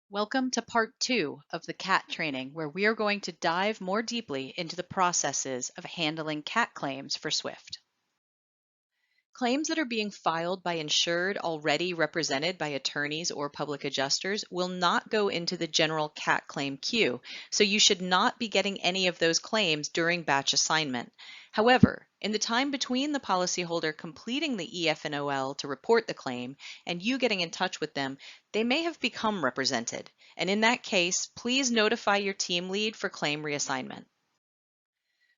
Welcome to part 2 of the CAT training, where we are going to dive more deeply into the processes of handling CAT claims for Swift. Claims that are being filed by insured already represented by attorneys or public adjusters will not go into the general CAT claim queue, so you should not be getting any of those claims during batch assignment. However, in the time between the policyholder completing the EF&OL to report the claim and you getting in touch with them, they may have become represented. And in that case, please notify your team lead for claim reassignment.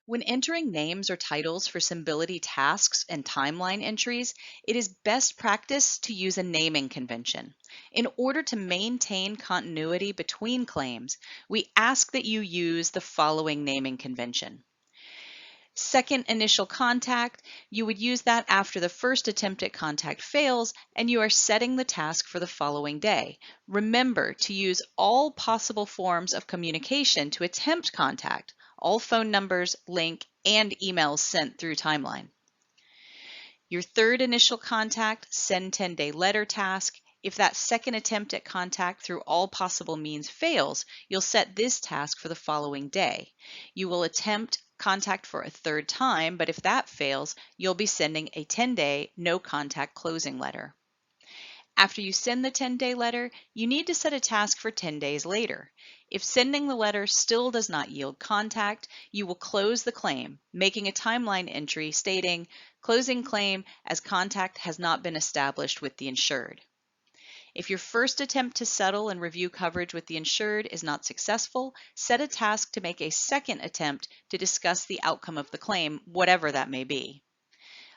When entering names or titles for Symbility tasks and timeline entries, it is best practice to use a naming convention. In order to maintain continuity between claims, we ask that you use the following naming convention. Second initial contact, you would use that after the first attempt at contact fails and you are setting the task for the following day. Remember to use all possible forms of communication to attempt contact, all phone numbers, link, and emails sent through timeline. Your third initial contact, send 10-day letter task. If that second attempt at contact through all possible means fails, you'll set this task for the following day. You will attempt contact for a third time, but if that fails, you'll be sending a 10-day no contact closing letter. After you send the 10-day letter, you need to set a task for 10 days later. If sending the letter still does not yield contact, you will close the claim, making a timeline entry stating, closing claim as contact has not been established with the insured. If your first attempt to settle and review coverage with the insured is not successful, set a task to make a second attempt to discuss the outcome of the claim, whatever that may be.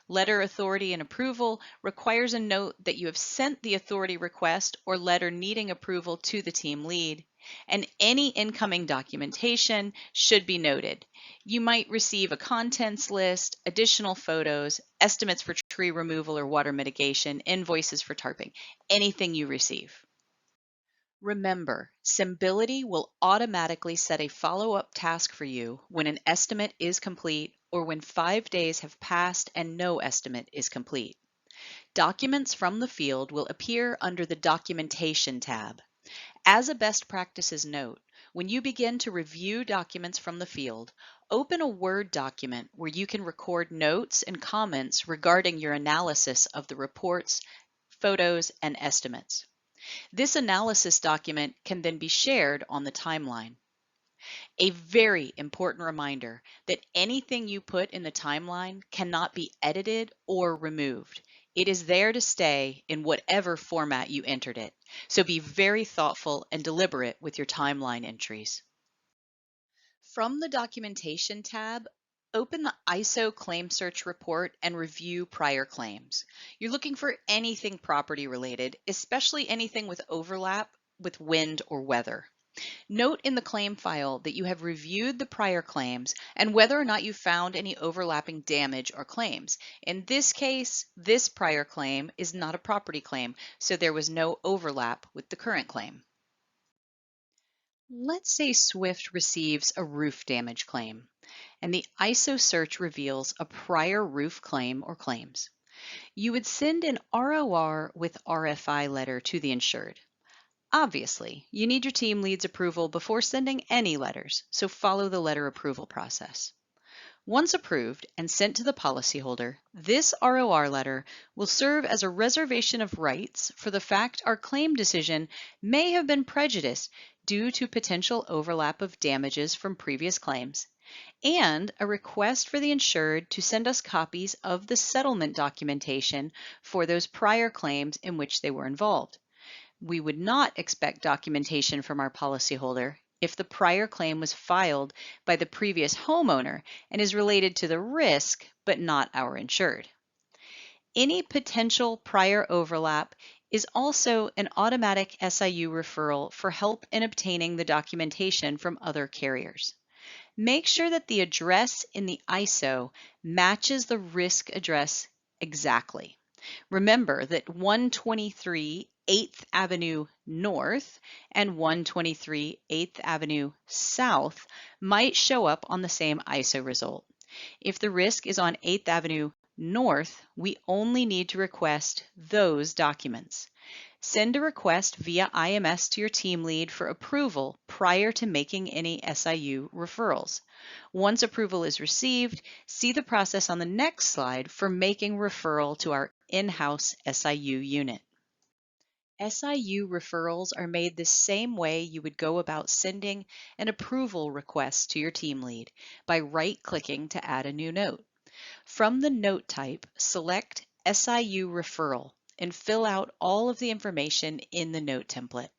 Letter authority and approval requires a note that you have sent the authority request or letter needing approval to the team lead, and any incoming documentation should be noted. You might receive a contents list, additional photos, estimates for tree removal or water mitigation, invoices for tarping, anything you receive. Remember, Symbility will automatically set a follow-up task for you when an estimate is complete or when 5 days have passed and no estimate is complete. Documents from the field will appear under the Documentation tab. As a best practices note, when you begin to review documents from the field, open a Word document where you can record notes and comments regarding your analysis of the reports, photos, and estimates. This analysis document can then be shared on the timeline. A very important reminder that anything you put in the timeline cannot be edited or removed. It is there to stay in whatever format you entered it. So be very thoughtful and deliberate with your timeline entries. From the Documentation tab, open the ISO Claim Search report and review prior claims. You're looking for anything property related, especially anything with overlap with wind or weather. Note in the claim file that you have reviewed the prior claims and whether or not you found any overlapping damage or claims. In this case, this prior claim is not a property claim, so there was no overlap with the current claim. Let's say Swift receives a roof damage claim, and the ISO search reveals a prior roof claim or claims. You would send an ROR with RFI letter to the insured. Obviously, you need your team lead's approval before sending any letters, so follow the letter approval process. Once approved and sent to the policyholder, this ROR letter will serve as a reservation of rights for the fact our claim decision may have been prejudiced due to potential overlap of damages from previous claims, and a request for the insured to send us copies of the settlement documentation for those prior claims in which they were involved. We would not expect documentation from our policyholder if the prior claim was filed by the previous homeowner and is related to the risk, but not our insured. Any potential prior overlap is also an automatic SIU referral for help in obtaining the documentation from other carriers. Make sure that the address in the ISO matches the risk address exactly. Remember that 123 8th Avenue North and 123 8th Avenue South might show up on the same ISO result. If the risk is on 8th Avenue North, we only need to request those documents. Send a request via IMS to your team lead for approval prior to making any SIU referrals. Once approval is received, see the process on the next slide for making referral to our in-house SIU unit. SIU referrals are made the same way you would go about sending an approval request to your team lead, by right-clicking to add a new note. From the note type, select SIU referral and fill out all of the information in the note template.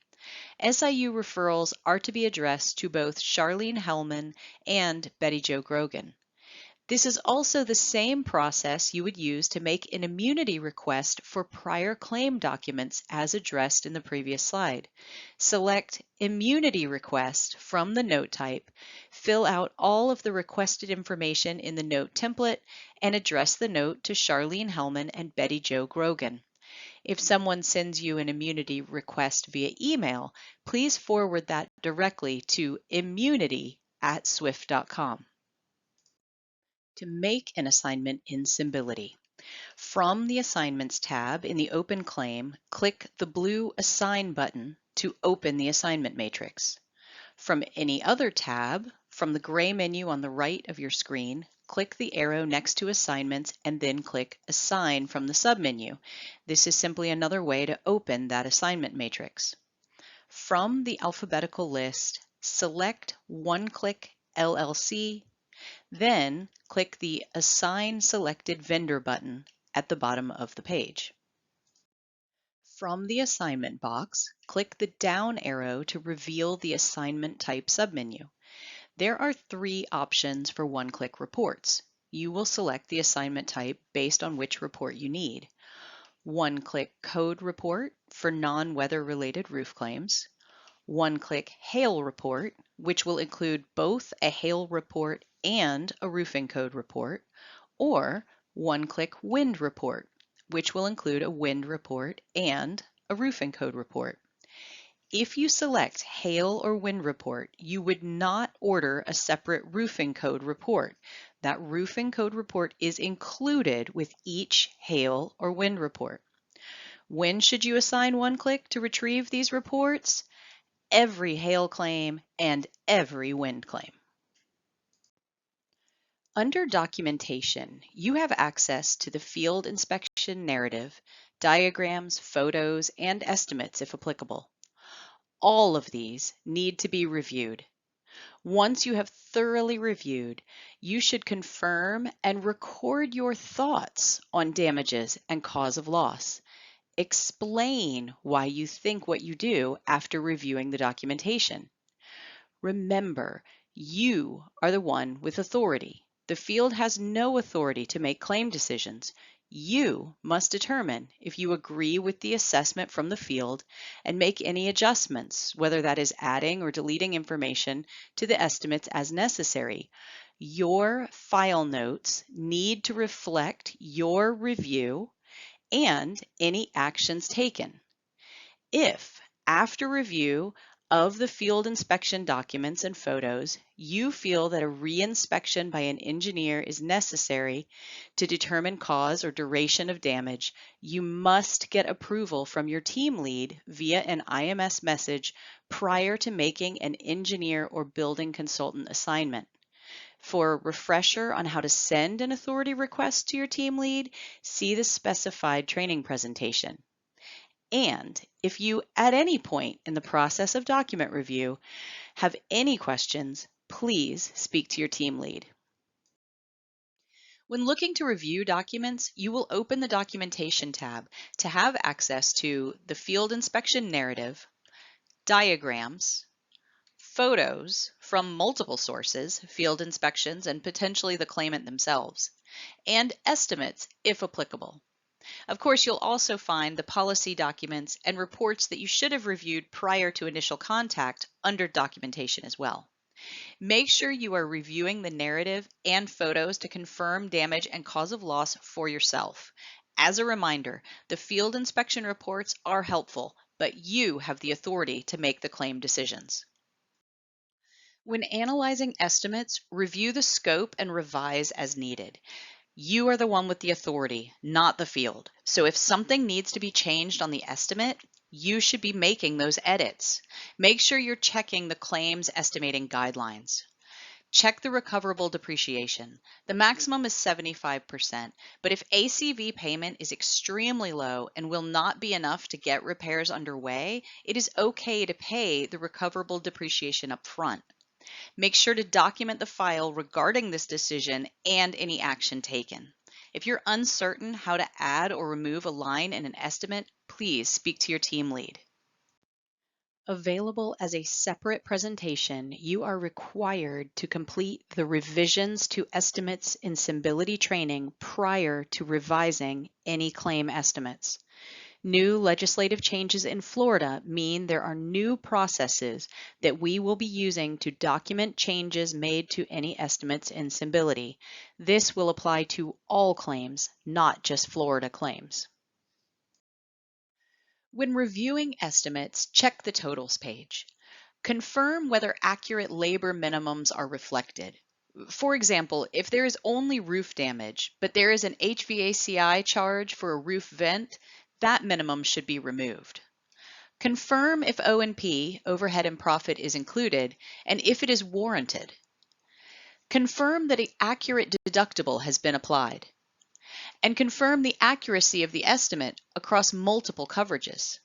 SIU referrals are to be addressed to both Charlene Hellman and Betty Jo Grogan. This is also the same process you would use to make an immunity request for prior claim documents as addressed in the previous slide. Select Immunity Request from the note type, fill out all of the requested information in the note template, and address the note to Charlene Hellman and Betty Jo Grogan. If someone sends you an immunity request via email, please forward that directly to immunity@swift.com. To make an assignment in Symbility. From the Assignments tab in the Open Claim, click the blue Assign button to open the assignment matrix. From any other tab, from the gray menu on the right of your screen, click the arrow next to Assignments and then click Assign from the submenu. This is simply another way to open that assignment matrix. From the alphabetical list, select OneClick LLC, then click the Assign Selected Vendor button at the bottom of the page. From the assignment box, click the down arrow to reveal the assignment type submenu. There are 3 options for one-click reports. You will select the assignment type based on which report you need. One-click code report for non-weather related roof claims. One-click hail report, which will include both a hail report and a roofing code report, or one-click wind report, which will include a wind report and a roofing code report. If you select hail or wind report, you would not order a separate roofing code report. That roofing code report is included with each hail or wind report. When should you assign one-click to retrieve these reports? Every hail claim and every wind claim. Under Documentation, you have access to the field inspection narrative, diagrams, photos, and estimates if applicable. All of these need to be reviewed. Once you have thoroughly reviewed, you should confirm and record your thoughts on damages and cause of loss. Explain why you think what you do after reviewing the documentation. Remember, you are the one with authority. The field has no authority to make claim decisions. You must determine if you agree with the assessment from the field and make any adjustments, whether that is adding or deleting information to the estimates as necessary. Your file notes need to reflect your review and any actions taken. If, after review of the field inspection documents and photos, you feel that a reinspection by an engineer is necessary to determine cause or duration of damage, you must get approval from your team lead via an IMS message prior to making an engineer or building consultant assignment. For a refresher on how to send an authority request to your team lead, see the specified training presentation. And if you, at any point in the process of document review, have any questions, please speak to your team lead. When looking to review documents, you will open the Documentation tab to have access to the field inspection narrative, diagrams, photos from multiple sources, field inspections, and potentially the claimant themselves, and estimates if applicable. Of course, you'll also find the policy documents and reports that you should have reviewed prior to initial contact under Documentation as well. Make sure you are reviewing the narrative and photos to confirm damage and cause of loss for yourself. As a reminder, the field inspection reports are helpful, but you have the authority to make the claim decisions. When analyzing estimates, review the scope and revise as needed. You are the one with the authority, not the field. So if something needs to be changed on the estimate, you should be making those edits. Make sure you're checking the claims estimating guidelines. Check the recoverable depreciation. The maximum is 75%, but if ACV payment is extremely low and will not be enough to get repairs underway, it is okay to pay the recoverable depreciation up front. Make sure to document the file regarding this decision and any action taken. If you're uncertain how to add or remove a line in an estimate, please speak to your team lead. Available as a separate presentation, you are required to complete the revisions to estimates in Symbility training prior to revising any claim estimates. New legislative changes in Florida mean there are new processes that we will be using to document changes made to any estimates in Symbility. This will apply to all claims, not just Florida claims. When reviewing estimates, check the totals page. Confirm whether accurate labor minimums are reflected. For example, if there is only roof damage, but there is an HVACI charge for a roof vent, that minimum should be removed. Confirm if O&P, overhead and profit, is included, and if it is warranted. Confirm that an accurate deductible has been applied. And confirm the accuracy of the estimate across multiple coverages.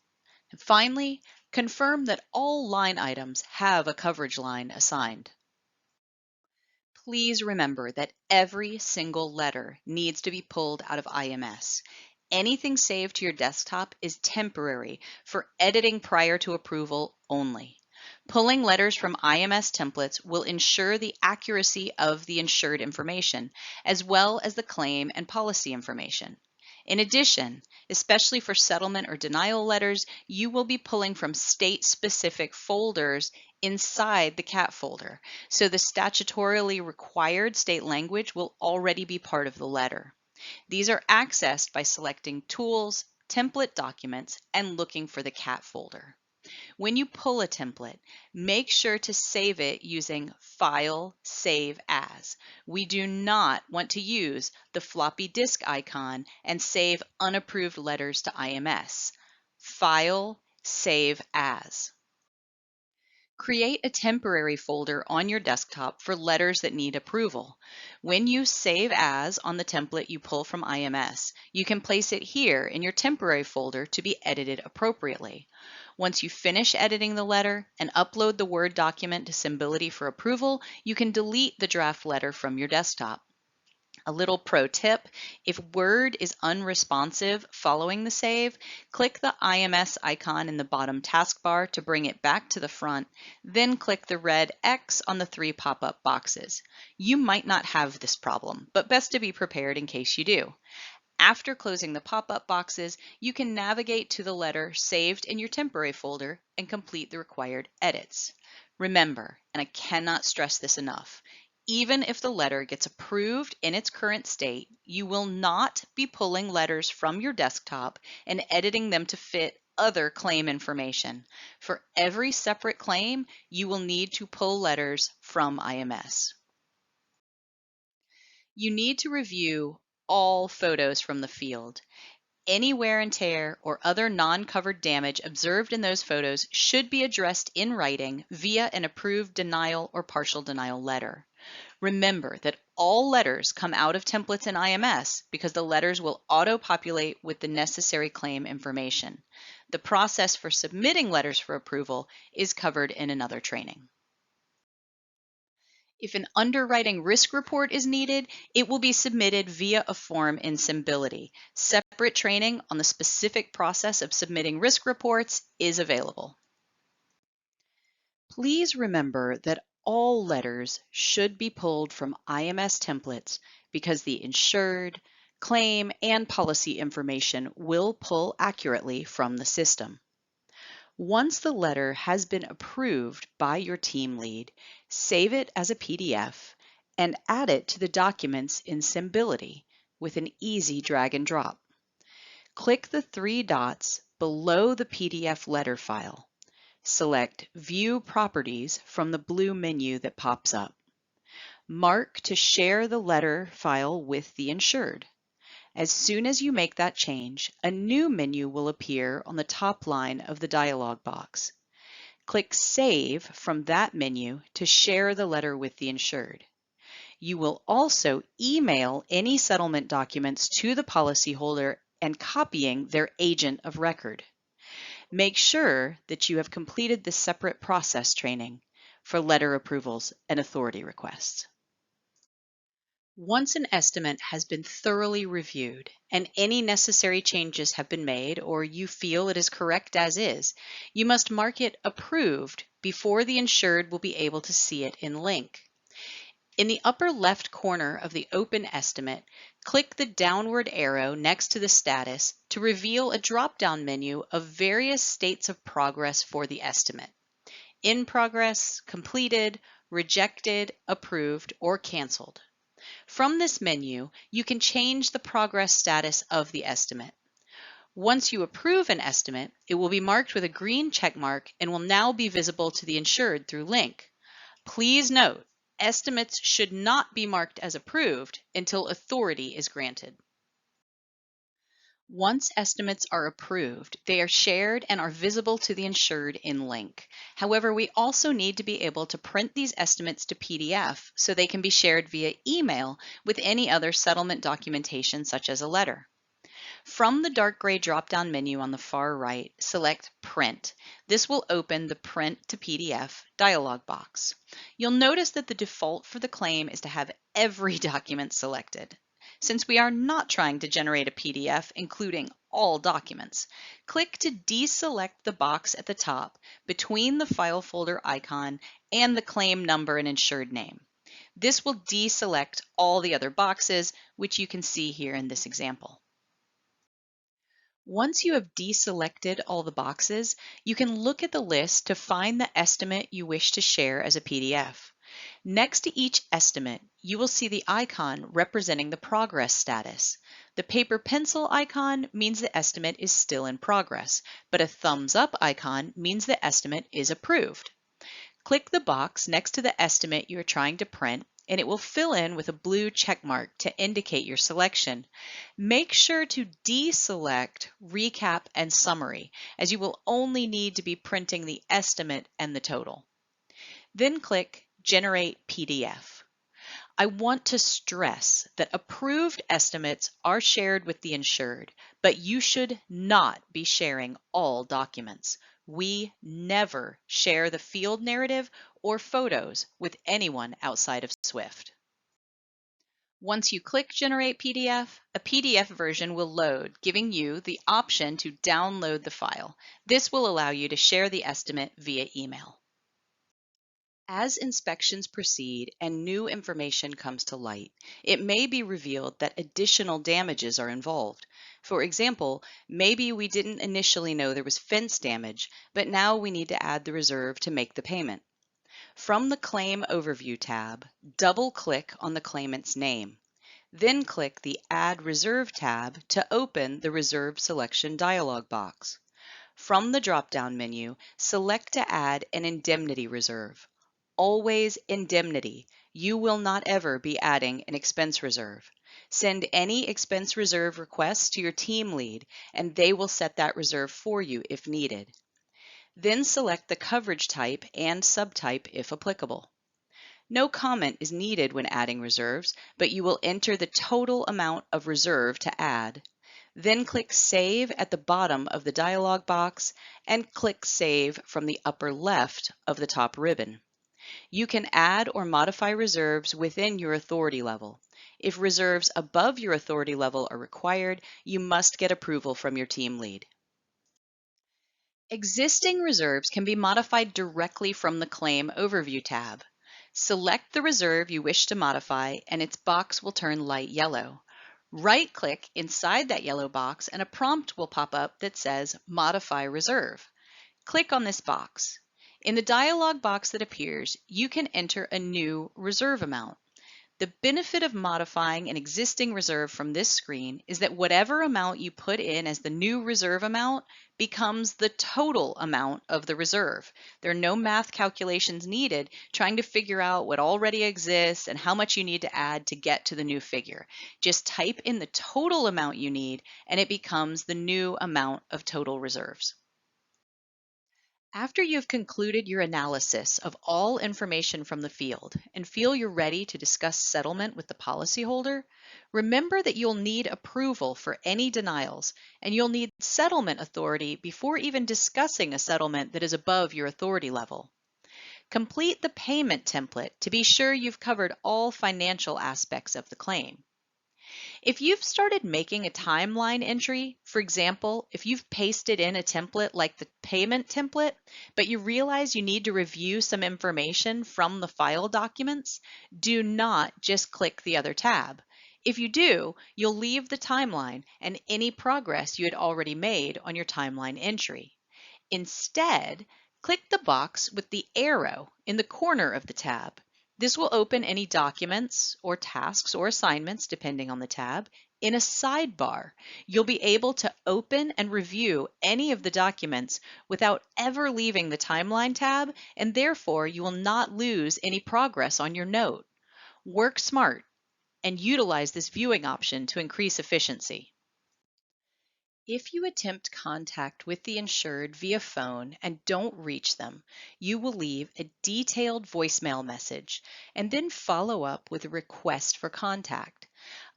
And finally, confirm that all line items have a coverage line assigned. Please remember that every single letter needs to be pulled out of IMS. Anything saved to your desktop is temporary for editing prior to approval only. Pulling letters from IMS templates will ensure the accuracy of the insured information, as well as the claim and policy information. In addition, especially for settlement or denial letters, you will be pulling from state-specific folders inside the CAT folder, so the statutorily required state language will already be part of the letter. These are accessed by selecting Tools, Template Documents, and looking for the CAT folder. When you pull a template, make sure to save it using File, Save As. We do not want to use the floppy disk icon and save unapproved letters to IMS. File, Save As. Create a temporary folder on your desktop for letters that need approval. When you save as on the template you pull from IMS, you can place it here in your temporary folder to be edited appropriately. Once you finish editing the letter and upload the Word document to Symbility for approval, you can delete the draft letter from your desktop. A little pro tip, if Word is unresponsive following the save, click the IMS icon in the bottom taskbar to bring it back to the front, then click the red X on the 3 pop-up boxes. You might not have this problem, but best to be prepared in case you do. After closing the pop-up boxes, you can navigate to the letter saved in your temporary folder and complete the required edits. Remember, and I cannot stress this enough, even if the letter gets approved in its current state, you will not be pulling letters from your desktop and editing them to fit other claim information. For every separate claim, you will need to pull letters from IMS. You need to review all photos from the field. Any wear and tear or other non-covered damage observed in those photos should be addressed in writing via an approved denial or partial denial letter. Remember that all letters come out of templates in IMS because the letters will auto-populate with the necessary claim information. The process for submitting letters for approval is covered in another training. If an underwriting risk report is needed, it will be submitted via a form in Symbility. Separate training on the specific process of submitting risk reports is available. Please remember that all letters should be pulled from IMS templates because the insured, claim, and policy information will pull accurately from the system. Once the letter has been approved by your team lead, save it as a PDF and add it to the documents in Symbility with an easy drag and drop. Click the 3 dots below the PDF letter file. Select View Properties from the blue menu that pops up. Mark to share the letter file with the insured, As soon as you make that change, a new menu will appear on the top line of the dialog box. Click Save from that menu to share the letter with the insured. You will also email any settlement documents to the policyholder and copying their agent of record. Make sure that you have completed the separate process training for letter approvals and authority requests. Once an estimate has been thoroughly reviewed and any necessary changes have been made or you feel it is correct as is, you must mark it approved before the insured will be able to see it in Link. In the upper left corner of the open estimate, click the downward arrow next to the status to reveal a drop-down menu of various states of progress for the estimate: in progress, completed, rejected, approved, or canceled. From this menu, you can change the progress status of the estimate. Once you approve an estimate, it will be marked with a green check mark and will now be visible to the insured through Link. Please note, estimates should not be marked as approved until authority is granted. Once estimates are approved, they are shared and are visible to the insured in Link. However, we also need to be able to print these estimates to PDF so they can be shared via email with any other settlement documentation such as a letter. From the dark gray drop-down menu on the far right, select Print. This will open the Print to PDF dialog box. You'll notice that the default for the claim is to have every document selected. Since we are not trying to generate a PDF including all documents, click to deselect the box at the top between the file folder icon and the claim number and insured name. This will deselect all the other boxes, which you can see here in this example. Once you have deselected all the boxes, you can look at the list to find the estimate you wish to share as a PDF. Next to each estimate, you will see the icon representing the progress status. The paper pencil icon means the estimate is still in progress, but a thumbs up icon means the estimate is approved. Click the box next to the estimate you are trying to print and it will fill in with a blue check mark to indicate your selection. Make sure to deselect Recap and Summary, as you will only need to be printing the estimate and the total. Then click Generate PDF. I want to stress that approved estimates are shared with the insured, but you should not be sharing all documents. We never share the field narrative or photos with anyone outside of Swift. Once you click Generate PDF, a PDF version will load, giving you the option to download the file. This will allow you to share the estimate via email. As inspections proceed and new information comes to light, it may be revealed that additional damages are involved. For example, maybe we didn't initially know there was fence damage, but now we need to add the reserve to make the payment. From the Claim Overview tab, double-click on the claimant's name. Then click the Add Reserve tab to open the Reserve Selection dialog box. From the drop-down menu, select to add an indemnity reserve. Always indemnity. You will not ever be adding an expense reserve. Send any expense reserve requests to your team lead, and they will set that reserve for you if needed. Then select the coverage type and subtype if applicable. No comment is needed when adding reserves, but you will enter the total amount of reserve to add. Then click Save at the bottom of the dialog box and click Save from the upper left of the top ribbon. You can add or modify reserves within your authority level. If reserves above your authority level are required, you must get approval from your team lead. Existing reserves can be modified directly from the Claim Overview tab. Select the reserve you wish to modify and its box will turn light yellow. Right-click inside that yellow box and a prompt will pop up that says Modify Reserve. Click on this box. In the dialog box that appears, you can enter a new reserve amount. The benefit of modifying an existing reserve from this screen is that whatever amount you put in as the new reserve amount becomes the total amount of the reserve. There are no math calculations needed trying to figure out what already exists and how much you need to add to get to the new figure. Just type in the total amount you need and it becomes the new amount of total reserves. After you've concluded your analysis of all information from the field and feel you're ready to discuss settlement with the policyholder, remember that you'll need approval for any denials and you'll need settlement authority before even discussing a settlement that is above your authority level. Complete the payment template to be sure you've covered all financial aspects of the claim. If you've started making a timeline entry, for example, if you've pasted in a template like the payment template, but you realize you need to review some information from the file documents, do not just click the other tab. If you do, you'll leave the timeline and any progress you had already made on your timeline entry. Instead, click the box with the arrow in the corner of the tab. This will open any documents or tasks or assignments, depending on the tab, in a sidebar. You'll be able to open and review any of the documents without ever leaving the timeline tab, and therefore you will not lose any progress on your note. Work smart and utilize this viewing option to increase efficiency. If you attempt contact with the insured via phone and don't reach them, you will leave a detailed voicemail message and then follow up with a request for contact.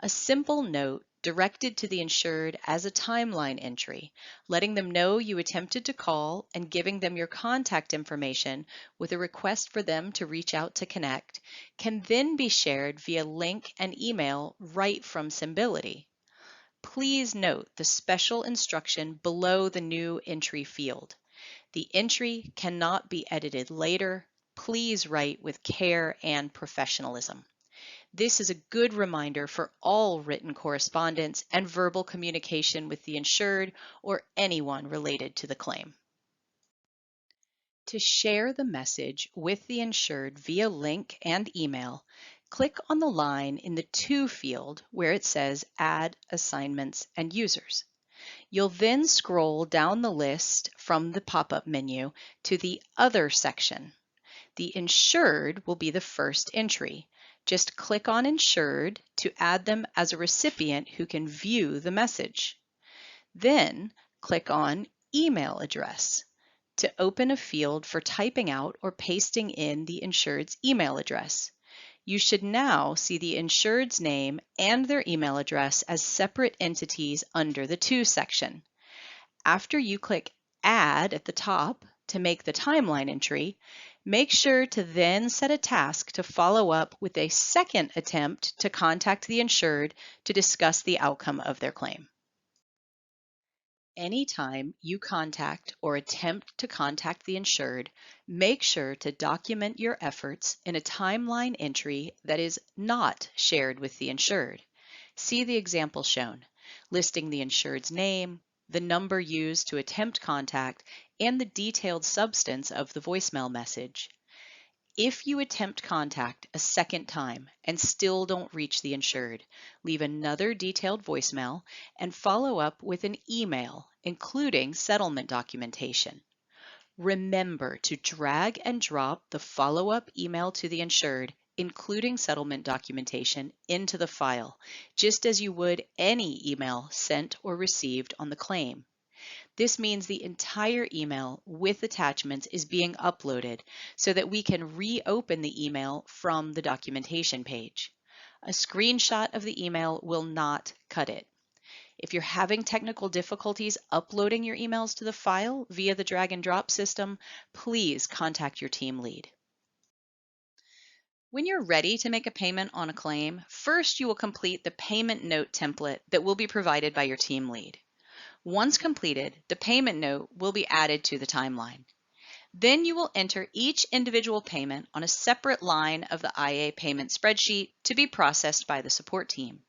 A simple note directed to the insured as a timeline entry, letting them know you attempted to call and giving them your contact information with a request for them to reach out to connect, can then be shared via link and email right from Symbility. Please note the special instruction below the new entry field. The entry cannot be edited later. Please write with care and professionalism. This is a good reminder for all written correspondence and verbal communication with the insured or anyone related to the claim. To share the message with the insured via link and email, click on the line in the To field where it says Add Assignments and Users. You'll then scroll down the list from the pop-up menu to the Other section. The insured will be the first entry. Just click on Insured to add them as a recipient who can view the message. Then click on Email Address to open a field for typing out or pasting in the insured's email address. You should now see the insured's name and their email address as separate entities under the To section. After you click Add at the top to make the timeline entry, make sure to then set a task to follow up with a second attempt to contact the insured to discuss the outcome of their claim. Anytime you contact or attempt to contact the insured, make sure to document your efforts in a timeline entry that is not shared with the insured. See the example shown, listing the insured's name, the number used to attempt contact, and the detailed substance of the voicemail message. If you attempt contact a second time and still don't reach the insured, leave another detailed voicemail and follow up with an email, including settlement documentation. Remember to drag and drop the follow-up email to the insured, including settlement documentation, into the file, just as you would any email sent or received on the claim. This means the entire email with attachments is being uploaded so that we can reopen the email from the documentation page. A screenshot of the email will not cut it. If you're having technical difficulties uploading your emails to the file via the drag and drop system, please contact your team lead. When you're ready to make a payment on a claim, first you will complete the payment note template that will be provided by your team lead. Once completed, the payment note will be added to the timeline. Then you will enter each individual payment on a separate line of the IA payment spreadsheet to be processed by the support team.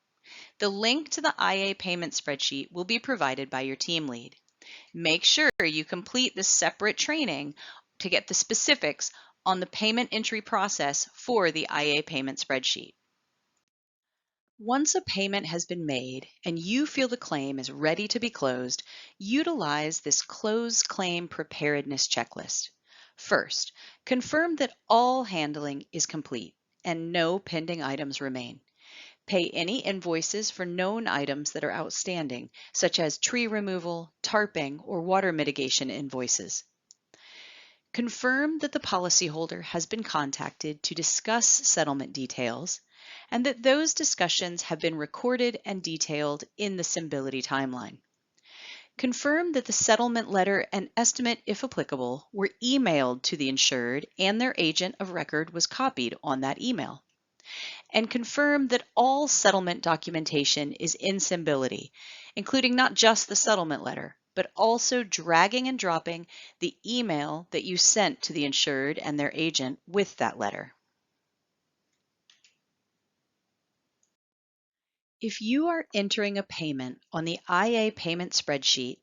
The link to the IA payment spreadsheet will be provided by your team lead. Make sure you complete the separate training to get the specifics on the payment entry process for the IA payment spreadsheet. Once a payment has been made and you feel the claim is ready to be closed, utilize this close claim preparedness checklist. First, confirm that all handling is complete and no pending items remain. Pay any invoices for known items that are outstanding, such as tree removal, tarping, or water mitigation invoices. Confirm that the policyholder has been contacted to discuss settlement details and that those discussions have been recorded and detailed in the Symbility timeline. Confirm that the settlement letter and estimate, if applicable, were emailed to the insured and their agent of record was copied on that email. And confirm that all settlement documentation is in Symbility, including not just the settlement letter, but also dragging and dropping the email that you sent to the insured and their agent with that letter. If you are entering a payment on the IA payment spreadsheet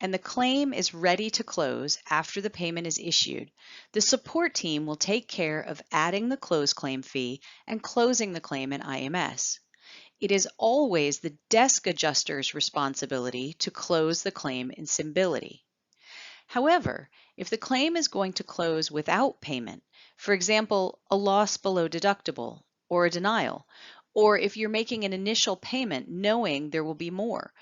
and the claim is ready to close after the payment is issued, the support team will take care of adding the close claim fee and closing the claim in IMS. It is always the desk adjuster's responsibility to close the claim in Symbility. However, if the claim is going to close without payment, for example, a loss below deductible or a denial, or if you're making an initial payment knowing there will be more,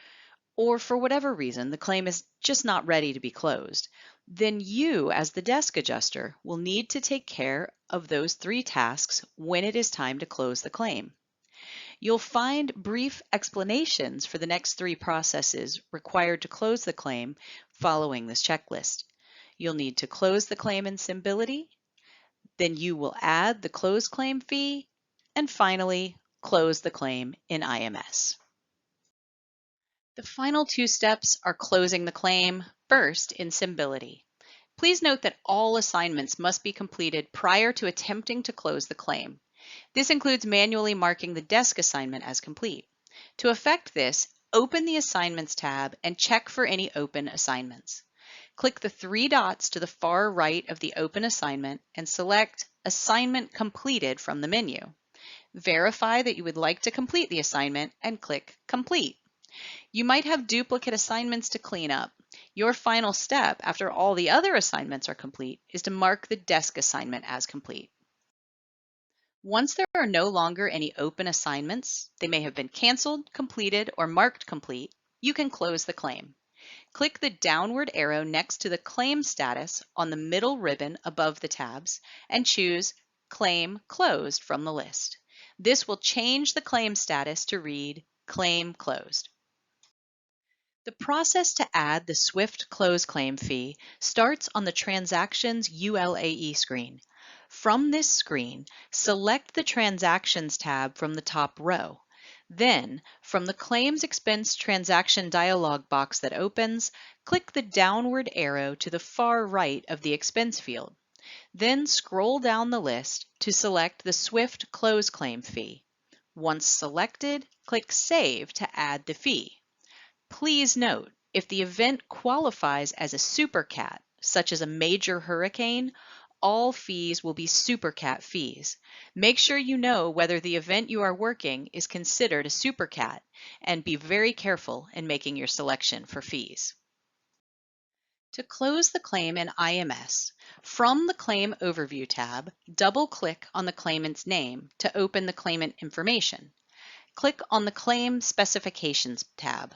or for whatever reason the claim is just not ready to be closed, then you, as the desk adjuster, will need to take care of those 3 tasks when it is time to close the claim. You'll find brief explanations for the next 3 processes required to close the claim following this checklist. You'll need to close the claim in Symbility, then you will add the closed claim fee, and finally, close the claim in IMS. The final 2 steps are closing the claim, first in Symbility. Please note that all assignments must be completed prior to attempting to close the claim. This includes manually marking the desk assignment as complete. To effect this, open the Assignments tab and check for any open assignments. Click the 3 dots to the far right of the open assignment and select Assignment Completed from the menu. Verify that you would like to complete the assignment and click Complete. You might have duplicate assignments to clean up. Your final step, after all the other assignments are complete, is to mark the desk assignment as complete. Once there are no longer any open assignments, they may have been canceled, completed, or marked complete, you can close the claim. Click the downward arrow next to the claim status on the middle ribbon above the tabs and choose Claim Closed from the list. This will change the claim status to read Claim Closed. The process to add the Swift Close Claim fee starts on the Transactions ULAE screen. From this screen, select the Transactions tab from the top row. Then, from the Claims Expense Transaction dialog box that opens, click the downward arrow to the far right of the expense field. Then scroll down the list to select the Swift Close Claim fee. Once selected, click Save to add the fee. Please note, if the event qualifies as a supercat, such as a major hurricane, all fees will be supercat fees. Make sure you know whether the event you are working is considered a supercat and be very careful in making your selection for fees. To close the claim in IMS, from the Claim Overview tab, double-click on the claimant's name to open the claimant information. Click on the Claim Specifications tab.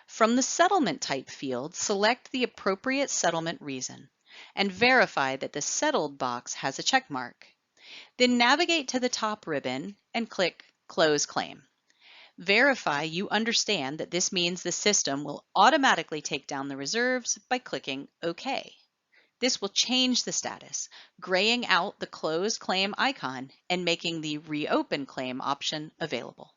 From the Settlement Type field, select the appropriate settlement reason and verify that the Settled box has a check mark. Then navigate to the top ribbon and click Close Claim. Verify you understand that this means the system will automatically take down the reserves by clicking OK. This will change the status, graying out the Close Claim icon and making the Reopen Claim option available.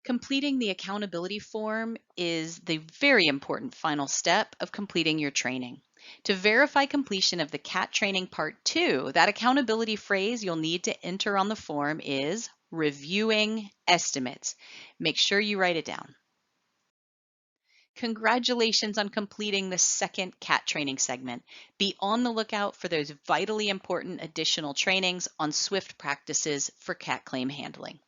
Completing the accountability form is the very important final step of completing your training. To verify completion of the CAT training part 2, that accountability phrase you'll need to enter on the form is reviewing estimates. Make sure you write it down. Congratulations on completing the second CAT training segment. Be on the lookout for those vitally important additional trainings on Swift practices for CAT claim handling.